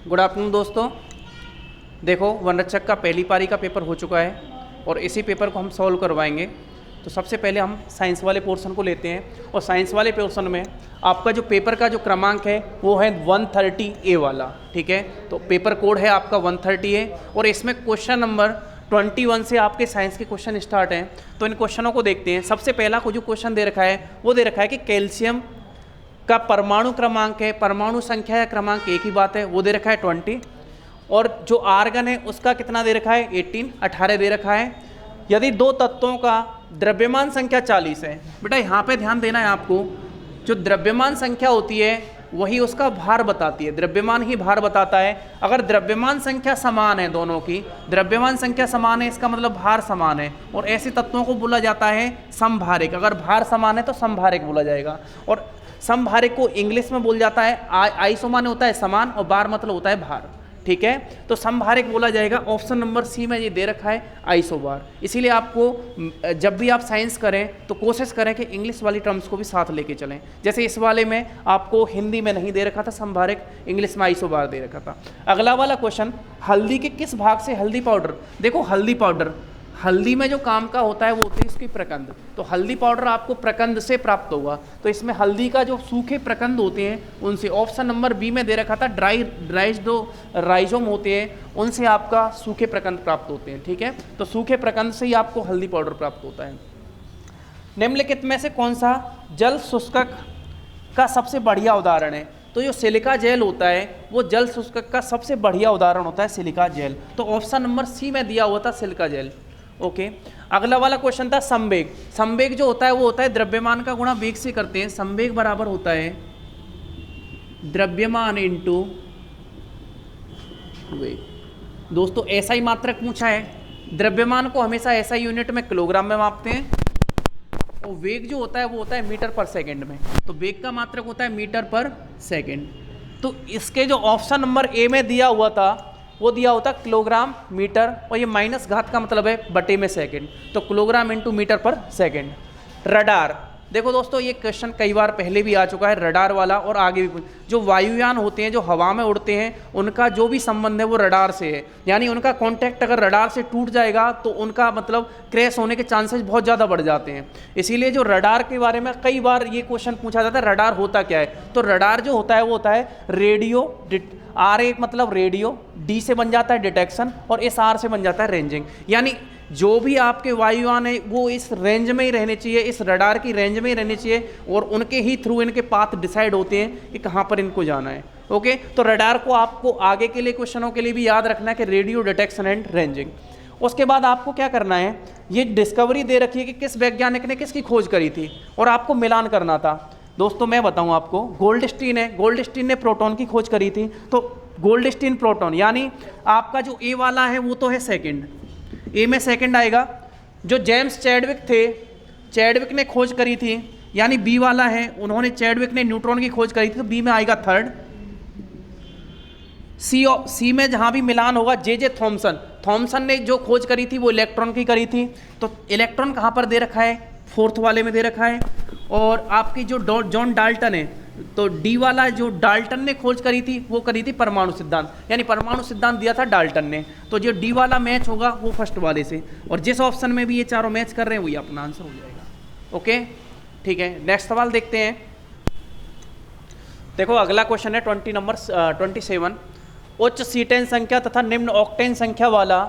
Good afternoon दोस्तों। देखो वनरक्षक का पहली पारी का पेपर हो चुका है और इसी पेपर को हम सॉल्व करवाएंगे। तो सबसे पहले हम साइंस वाले पोर्शन को लेते हैं और साइंस वाले पोर्शन में आपका जो पेपर का जो क्रमांक है वो है 130A वाला, ठीक है। तो पेपर कोड है आपका 130A और इसमें क्वेश्चन नंबर 21 से आपके साइंस के क्वेश्चन स्टार्ट हैं। तो इन क्वेश्चनों को देखते हैं। सबसे पहला को जो क्वेश्चन दे रखा है वो दे रखा है कि कैल्शियम का परमाणु क्रमांक है, परमाणु संख्या या क्रमांक एक ही बात है, वो दे रखा है 20 और जो आर्गन है उसका कितना दे रखा है 18 दे रखा है। यदि दो तत्वों का द्रव्यमान संख्या 40 है, बेटा यहाँ पे ध्यान देना है आपको, जो द्रव्यमान संख्या होती है वही उसका भार बताती है, द्रव्यमान ही भार बताता है। अगर द्रव्यमान संख्या समान है, दोनों की द्रव्यमान संख्या समान है, इसका मतलब भार समान है और ऐसे तत्वों को बोला जाता है समभारिक। अगर भार समान है तो समभारिक बोला जाएगा और समभारिक को इंग्लिश में बोल जाता है आइसो माने होता है समान और बार मतलब होता है भार, ठीक है। तो समभारिक बोला जाएगा। ऑप्शन नंबर सी में ये दे रखा है आइसोबार। इसीलिए आपको जब भी आप साइंस करें तो कोशिश करें कि इंग्लिश वाली टर्म्स को भी साथ लेके चलें। जैसे इस वाले में आपको हिंदी में नहीं दे रखा था समभारिक, इंग्लिश में आइसोबार दे रखा था। अगला वाला क्वेश्चन, हल्दी के किस भाग से हल्दी पाउडर, देखो हल्दी पाउडर, हल्दी में जो काम का होता है वो होती है इसकी प्रकंद। तो हल्दी पाउडर आपको प्रकंद से प्राप्त होगा। तो इसमें हल्दी का जो सूखे प्रकंद होते हैं उनसे, ऑप्शन नंबर बी में दे रखा था राइजोम होते हैं, उनसे आपका सूखे प्रकंद प्राप्त होते हैं, ठीक है। तो सूखे प्रकंद से ही आपको हल्दी पाउडर प्राप्त होता है। निम्नलिखित में से कौन सा जल शुष्कक का सबसे बढ़िया उदाहरण है? तो जो सिलिका जेल होता है वो जल शुष्कक का सबसे बढ़िया उदाहरण होता है सिलिका जेल। तो ऑप्शन नंबर सी में दिया हुआ था सिलिका जेल, ओके। अगला वाला क्वेश्चन था संवेग। संवेग जो होता है वो होता है द्रव्यमान का गुणा वेग से करते हैं। संवेग बराबर होता है द्रव्यमान इंटू वेग। दोस्तों ऐसा ही मात्रक पूछा है। द्रव्यमान को हमेशा ऐसा यूनिट में किलोग्राम में मापते हैं और वेग जो होता है वो होता है मीटर पर सेकंड में। तो वेग का मात्रक होता है मीटर पर सेकंड। तो इसके जो ऑप्शन नंबर ए में दिया हुआ था वो दिया होता किलोग्राम मीटर और ये माइनस घात का मतलब है बटे में सेकंड, तो किलोग्राम इंटू मीटर पर सेकंड। रडार, देखो दोस्तों ये क्वेश्चन कई बार पहले भी आ चुका है रडार वाला और आगे भी। जो वायुयान होते हैं जो हवा में उड़ते हैं उनका जो भी संबंध है वो रडार से है, यानी उनका कांटेक्ट अगर रडार से टूट जाएगा तो उनका मतलब क्रैश होने के चांसेस बहुत ज़्यादा बढ़ जाते हैं। इसीलिए जो रडार के बारे में कई बार ये क्वेश्चन पूछा जाता है रडार होता क्या है। तो रडार जो होता है वो होता है रेडियो, आर एक मतलब रेडियो, डी से बन जाता है डिटेक्शन और एस आर से बन जाता है रेंजिंग। यानी जो भी आपके वायुयान है वो इस रेंज में ही रहने चाहिए, इस रडार की रेंज में ही रहने चाहिए और उनके ही थ्रू इनके पाथ डिसाइड होते हैं कि कहाँ पर इनको जाना है, ओके। तो रडार को आपको आगे के लिए क्वेश्चनों के लिए भी याद रखना है कि रेडियो डिटेक्शन एंड रेंजिंग। उसके बाद आपको क्या करना है, ये डिस्कवरी दे रखी है कि किस वैज्ञानिक ने किसकी खोज करी थी और आपको मिलान करना था। दोस्तों मैं बताऊं आपको, गोल्डस्टीन है, गोल्डस्टीन ने प्रोटॉन की खोज करी थी। तो गोल्डस्टीन प्रोटॉन, यानी आपका जो ए वाला है वो तो है सेकंड, ए में सेकंड आएगा। जो जेम्स चैडविक थे, चैडविक ने खोज करी थी, यानी बी वाला है, उन्होंने चैडविक ने न्यूट्रॉन की खोज करी थी, तो बी में आएगा थर्ड। सी में जहां भी मिलान होगा जे थॉमसन, थॉमसन ने जो खोज करी थी वो इलेक्ट्रॉन की करी थी, तो इलेक्ट्रॉन कहां पर दे रखा है, फोर्थ वाले में दे रखा है। और आपकी जो जॉन डाल्टन है, तो डी वाला जो डाल्टन ने खोज करी थी वो करी थी परमाणु सिद्धांत, यानी परमाणु सिद्धांत दिया था डाल्टन ने। तो जो डी वाला मैच होगा वो फर्स्ट वाले से, और जिस ऑप्शन में भी ये चारों मैच कर रहे हैं वही अपना आंसर हो जाएगा, ओके ठीक है। नेक्स्ट सवाल देखते हैं। देखो अगला क्वेश्चन है 27। उच्च सीटेन संख्या तथा निम्न ऑक्टेन संख्या वाला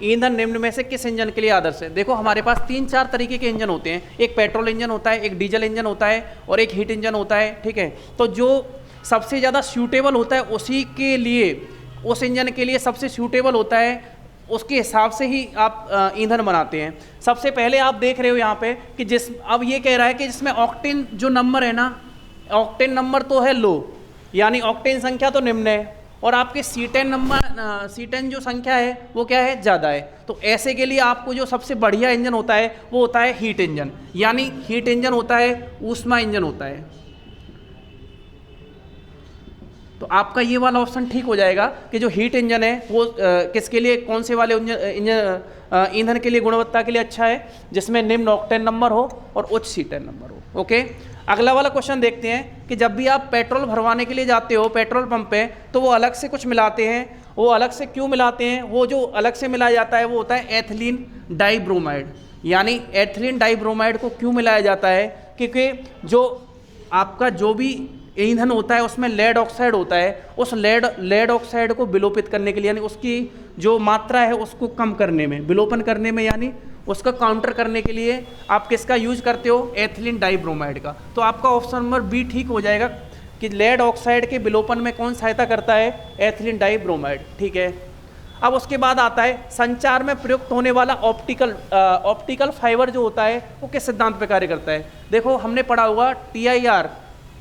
ईंधन निम्न में से किस इंजन के लिए आदर्श है? देखो हमारे पास 3-4 तरीके के इंजन होते हैं, एक पेट्रोल इंजन होता है, एक डीजल इंजन होता है और एक हीट इंजन होता है, ठीक है। तो जो सबसे ज़्यादा सूटेबल होता है उसी के लिए, उस इंजन के लिए सबसे सूटेबल होता है, उसके हिसाब से ही आप ईंधन बनाते हैं। सबसे पहले आप देख रहे हो यहाँ पे कि अब ये कह रहा है कि जिसमें ऑक्टेन जो नंबर है ना, ऑक्टेन नंबर तो है लो, यानी ऑक्टेन संख्या तो निम्न है, और आपके सीटेन जो संख्या है वो क्या है, ज़्यादा है। तो ऐसे के लिए आपको जो सबसे बढ़िया इंजन होता है वो होता है हीट इंजन, यानी हीट इंजन होता है, ऊष्मा इंजन होता है। तो आपका ये वाला ऑप्शन ठीक हो जाएगा कि जो हीट इंजन है वो किसके लिए, कौन से वाले ईंधन के लिए, गुणवत्ता के लिए अच्छा है, जिसमें निम्न ऑक्टेन नंबर हो और उच्च C10 नंबर हो। ओके, अगला वाला क्वेश्चन देखते हैं कि जब भी आप पेट्रोल भरवाने के लिए जाते हो पेट्रोल पंप पे, तो वो अलग से कुछ मिलाते हैं। वो अलग से क्यों मिलाते हैं? वो जो अलग से मिलाया जाता है वो होता है एथिलीन डाइब्रोमाइड। यानी एथिलीन डाइब्रोमाइड को क्यों मिलाया जाता है? क्योंकि जो आपका जो भी ईंधन होता है उसमें लेड ऑक्साइड होता है, उस लेड ऑक्साइड को विलोपित करने के लिए, यानी उसकी जो मात्रा है उसको कम करने में, विलोपन करने में, यानी उसका काउंटर करने के लिए आप किसका यूज करते हो? एथिलीन डाइब्रोमाइड का। तो आपका ऑप्शन नंबर बी ठीक हो जाएगा कि लेड ऑक्साइड के विलोपन में कौन सहायता करता है? Ethylene dibromide. ठीक है, अब उसके बाद आता है संचार में प्रयुक्त होने वाला ऑप्टिकल फाइबर जो होता है वो किस सिद्धांत पे कार्य करता है? देखो हमने पढ़ा हुआ TIR,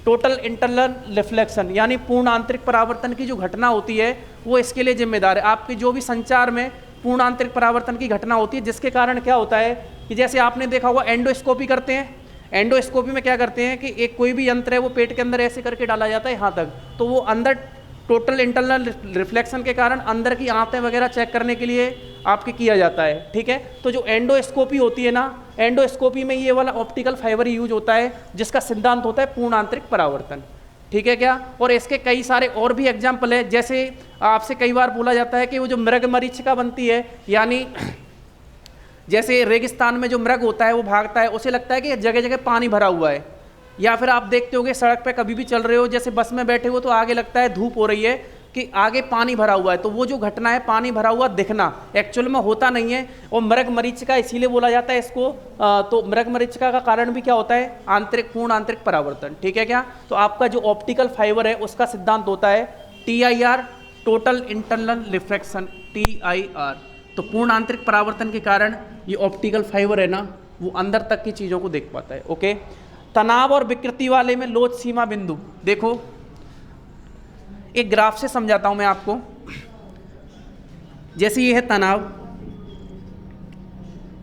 टोटल इंटरनल रिफ्लेक्शन, यानी पूर्ण आंतरिक परावर्तन की जो घटना होती है वो इसके लिए जिम्मेदार है। आपके जो भी संचार में पूर्ण आंतरिक परावर्तन की घटना होती है, जिसके कारण क्या होता है कि जैसे आपने देखा होगा एंडोस्कोपी करते हैं। एंडोस्कोपी में क्या करते हैं कि एक कोई भी यंत्र है वो पेट के अंदर ऐसे करके डाला जाता है यहाँ तक, तो वो अंदर टोटल इंटरनल रिफ्लेक्शन के कारण अंदर की आंतें वगैरह चेक करने के लिए आपके किया जाता है। ठीक है, तो जो एंडोस्कोपी होती है ना, एंडोस्कोपी में ये वाला ऑप्टिकल फाइबर यूज होता है जिसका सिद्धांत होता है पूर्ण आंतरिक परावर्तन। ठीक है क्या? और इसके कई सारे और भी एग्जाम्पल है। जैसे आपसे कई बार बोला जाता है कि वो जो मृग मरीचिका बनती है, यानी जैसे रेगिस्तान में जो मृग होता है वो भागता है, उसे लगता है कि जगह जगह पानी भरा हुआ है। या फिर आप देखते होगे सड़क पे कभी भी चल रहे हो, जैसे बस में बैठे हो तो आगे लगता है धूप हो रही है कि आगे पानी भरा हुआ है, तो वो जो घटना है पानी भरा हुआ दिखना एक्चुअल में होता नहीं है। और मृग मरीचिका इसीलिए बोला जाता है इसको। तो मृग मरीचिका का कारण भी क्या होता है? पूर्ण आंतरिक परावर्तन। ठीक है क्या? तो आपका जो ऑप्टिकल फाइबर है उसका सिद्धांत होता है TIR, total internal reflection, TIR। तो पूर्ण आंतरिक परावर्तन के कारण ये ऑप्टिकल फाइबर है ना वो अंदर तक की चीज़ों को देख पाता है। ओके, तनाव और विकृति वाले में लोच सीमा बिंदु, देखो एक ग्राफ से समझाता हूं मैं आपको। जैसे ये है तनाव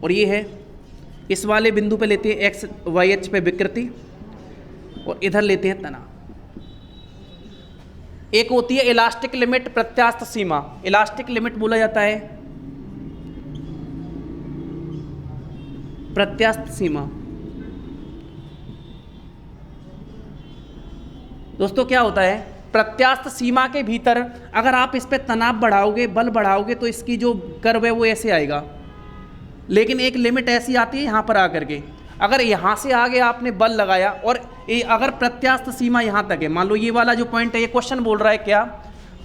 और ये है, इस वाले बिंदु पे लेते हैं XYH पे विकृति और इधर लेते हैं तनाव। एक होती है इलास्टिक लिमिट, प्रत्यास्थ सीमा। इलास्टिक लिमिट बोला जाता है प्रत्यास्थ सीमा। दोस्तों क्या होता है? प्रत्यास्थ सीमा के भीतर अगर आप इस पे तनाव बढ़ाओगे, बल बढ़ाओगे, तो इसकी जो कर्व है वो ऐसे आएगा। लेकिन एक लिमिट ऐसी आती है यहाँ पर आकर के, अगर यहाँ से आगे आपने बल लगाया और अगर प्रत्यास्थ सीमा यहाँ तक है, मान लो ये वाला जो पॉइंट है, ये क्वेश्चन बोल रहा है क्या?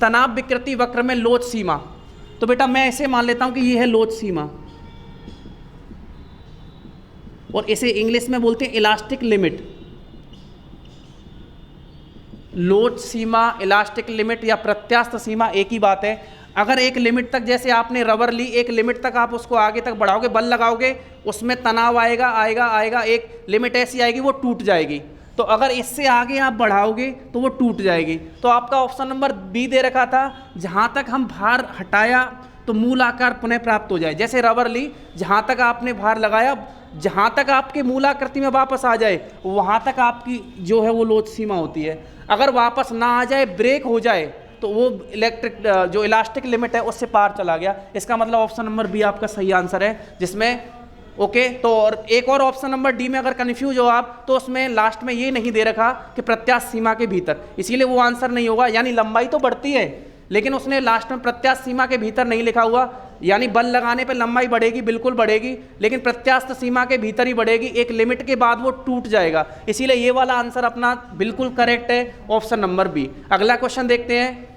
तनाव विकृति वक्र में लोच सीमा। तो बेटा मैं ऐसे मान लेता हूँ कि ये है लोच सीमा, और इसे इंग्लिश में बोलते हैं इलास्टिक लिमिट। लोच सीमा, इलास्टिक लिमिट या प्रत्यास्थ सीमा एक ही बात है। अगर एक लिमिट तक, जैसे आपने रबर ली, एक लिमिट तक आप उसको आगे तक बढ़ाओगे, बल लगाओगे, उसमें तनाव आएगा आएगा आएगा, एक लिमिट ऐसी आएगी वो टूट जाएगी। तो अगर इससे आगे आप बढ़ाओगे तो वो टूट जाएगी। तो आपका ऑप्शन नंबर बी दे रखा था, जहाँ तक हम भार हटाया तो मूल आकार पुनः प्राप्त हो जाए। जैसे रबर ली, जहाँ तक आपने भार लगाया, जहाँ तक आपके मूलाकृति में वापस आ जाए वहाँ तक आपकी जो है वो लोच सीमा होती है। अगर वापस ना आ जाए, ब्रेक हो जाए, तो वो जो इलास्टिक लिमिट है उससे पार चला गया। इसका मतलब ऑप्शन नंबर बी आपका सही आंसर है, जिसमें ओके। तो और एक और ऑप्शन नंबर डी में अगर कन्फ्यूज हो आप, तो उसमें लास्ट में ये नहीं दे रखा कि प्रत्यास्थ सीमा के भीतर, इसीलिए वो आंसर नहीं होगा। यानी लंबाई तो बढ़ती है, लेकिन उसने लास्ट में प्रत्यास्थ सीमा के भीतर नहीं लिखा हुआ। यानी बल लगाने पे लंबाई बढ़ेगी, बिल्कुल बढ़ेगी, लेकिन प्रत्यास्थ सीमा के भीतर ही बढ़ेगी, एक लिमिट के बाद वो टूट जाएगा। इसीलिए ये वाला आंसर अपना बिल्कुल करेक्ट है, ऑप्शन नंबर बी। अगला क्वेश्चन देखते हैं।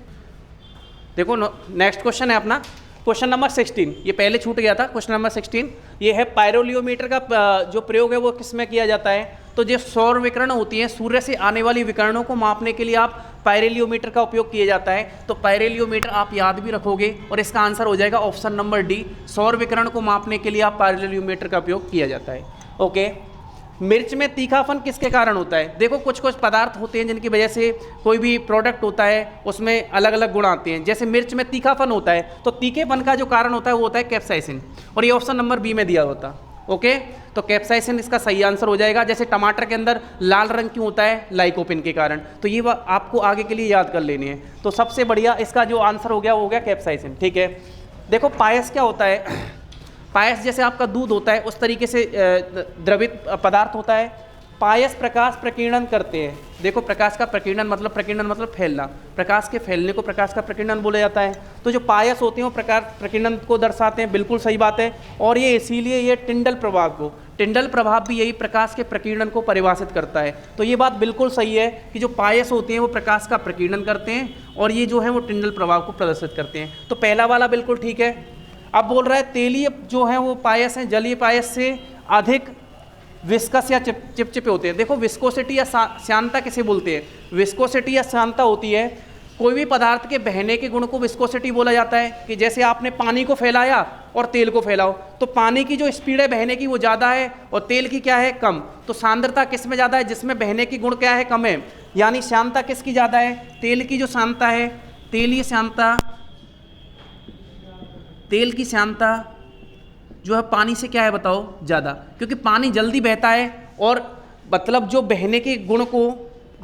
देखो नेक्स्ट क्वेश्चन है अपना क्वेश्चन नंबर 16। ये पहले छूट गया था। क्वेश्चन नंबर 16 ये है, पायरोलियोमीटर का जो प्रयोग है वो किस में किया जाता है? तो जो सौर विकिरण होती है, सूर्य से आने वाली विकिरणों को मापने के लिए आप पायरोलियोमीटर का उपयोग किया जाता है। तो पायरोलियोमीटर आप याद भी रखोगे और इसका आंसर हो जाएगा ऑप्शन नंबर डी। सौर विकिरण को मापने के लिए आप पायरोलियोमीटर का उपयोग किया जाता है। ओके, मिर्च में तीखापन किसके कारण होता है? देखो कुछ कुछ पदार्थ होते हैं जिनकी वजह से कोई भी प्रोडक्ट होता है उसमें अलग अलग गुण आते हैं। जैसे मिर्च में तीखापन होता है, तो तीखेपन का जो कारण होता है वो होता है कैप्साइसिन, और ये ऑप्शन नंबर बी में दिया होता। ओके, तो कैप्साइसिन इसका सही आंसर हो जाएगा। जैसे टमाटर के अंदर लाल रंग क्यों होता है? लाइकोपिन के कारण। तो ये आपको आगे के लिए याद कर लेनी है। तो सबसे बढ़िया इसका जो आंसर हो गया वो हो गया कैप्साइसिन। ठीक है, देखो पायस क्या होता है? पायस जैसे आपका दूध होता है उस तरीके से द्रवित पदार्थ होता है। पायस प्रकाश प्रकीर्णन करते हैं। देखो प्रकाश का प्रकीर्णन मतलब फैलना, प्रकाश के फैलने को प्रकाश का प्रकीर्णन बोला जाता है। तो जो पायस होते हैं वो प्रकाश प्रकीर्णन को दर्शाते हैं, बिल्कुल सही बात है। और ये इसीलिए ये टिंडल प्रभाव भी यही प्रकाश के प्रकीर्णन को परिभाषित करता है। तो ये बात बिल्कुल सही है कि जो पायस होते हैं वो प्रकाश का प्रकीर्णन करते हैं और ये जो है वो टिंडल प्रभाव को प्रदर्शित करते हैं। तो पहला वाला बिल्कुल ठीक है। अब बोल रहा है तेलीय जो है वो पायस हैं जलीय पायस से अधिक विस्कस या चिपचिपे होते हैं। देखो विस्कोसिटी या श्यानता किसे बोलते हैं? विस्कोसिटी या श्यानता होती है कोई भी पदार्थ के बहने के गुण को विस्कोसिटी बोला जाता है। कि जैसे आपने पानी को फैलाया और तेल को फैलाओ, तो पानी की जो स्पीड है बहने की वो ज़्यादा है और तेल की क्या है? कम। तो सांद्रता किस में ज़्यादा है? जिसमें बहने की गुण क्या है? कम है। यानी श्यानता किसकी ज़्यादा है? तेल की जो श्यानता है, तेलीय श्यानता, तेल की श्यानता जो है पानी से क्या है बताओ? ज़्यादा, क्योंकि पानी जल्दी बहता है और मतलब जो बहने के गुण को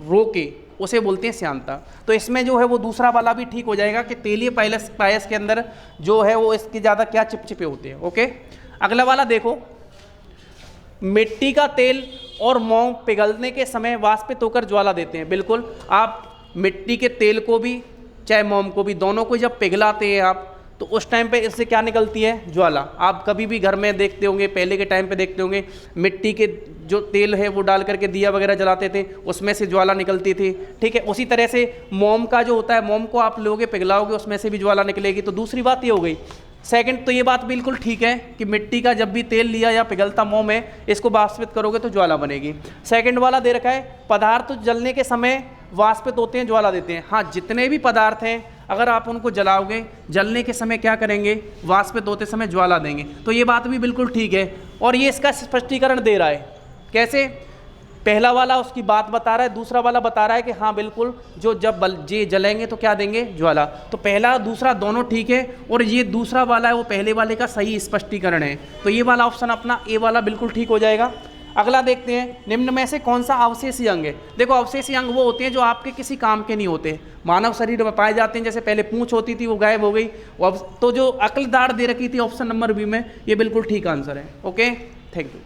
रोके उसे बोलते हैं श्यानता। तो इसमें जो है वो दूसरा वाला भी ठीक हो जाएगा कि तेलीय पायस के अंदर जो है वो इसके ज़्यादा क्या चिपचिपे होते हैं। ओके, अगला वाला देखो, मिट्टी का तेल और मोम पिघलने के समय वाष्पित होकर ज्वाला देते हैं। बिल्कुल, आप मिट्टी के तेल को भी चाहे मोम को भी, दोनों को जब पिघलाते हैं आप, तो उस टाइम पे इससे क्या निकलती है? ज्वाला। आप कभी भी घर में देखते होंगे, पहले के टाइम पे देखते होंगे, मिट्टी के जो तेल है वो डाल करके दिया वगैरह जलाते थे, उसमें से ज्वाला निकलती थी। ठीक है, उसी तरह से मोम का जो होता है, मोम को आप लोगे पिघलाओगे उसमें से भी ज्वाला निकलेगी। तो दूसरी बात ये हो गई। सेकंड, तो ये बात बिल्कुल ठीक है कि मिट्टी का जब भी तेल लिया या पिघलता मोम है, इसको वाष्पित करोगे तो ज्वाला बनेगी। सेकंड वाला दे रखा है पदार्थ जलने के समय वाष्पित होते हैं, ज्वाला देते हैं। हाँ, जितने भी पदार्थ हैं अगर आप उनको जलाओगे, जलने के समय क्या करेंगे? वाष्पित होते समय ज्वाला देंगे। तो ये बात भी बिल्कुल ठीक है। और ये इसका स्पष्टीकरण दे रहा है। कैसे? पहला वाला उसकी बात बता रहा है, दूसरा वाला बता रहा है कि हाँ बिल्कुल जो जब ये जलेंगे तो क्या देंगे? ज्वाला। तो पहला दूसरा दोनों ठीक है और ये दूसरा वाला है वो पहले वाले का सही स्पष्टीकरण है। तो ये वाला ऑप्शन अपना ए वाला बिल्कुल ठीक हो जाएगा। अगला देखते हैं, निम्न में से कौन सा अवशेषी अंग है? देखो अवशेषी अंग वो होते हैं जो आपके किसी काम के नहीं होते, मानव शरीर में पाए जाते हैं। जैसे पहले पूंछ होती थी वो गायब हो गई। तो जो अक्ल दाढ़ दे रखी थी ऑप्शन नंबर बी में, ये बिल्कुल ठीक आंसर है। Okay, thank you.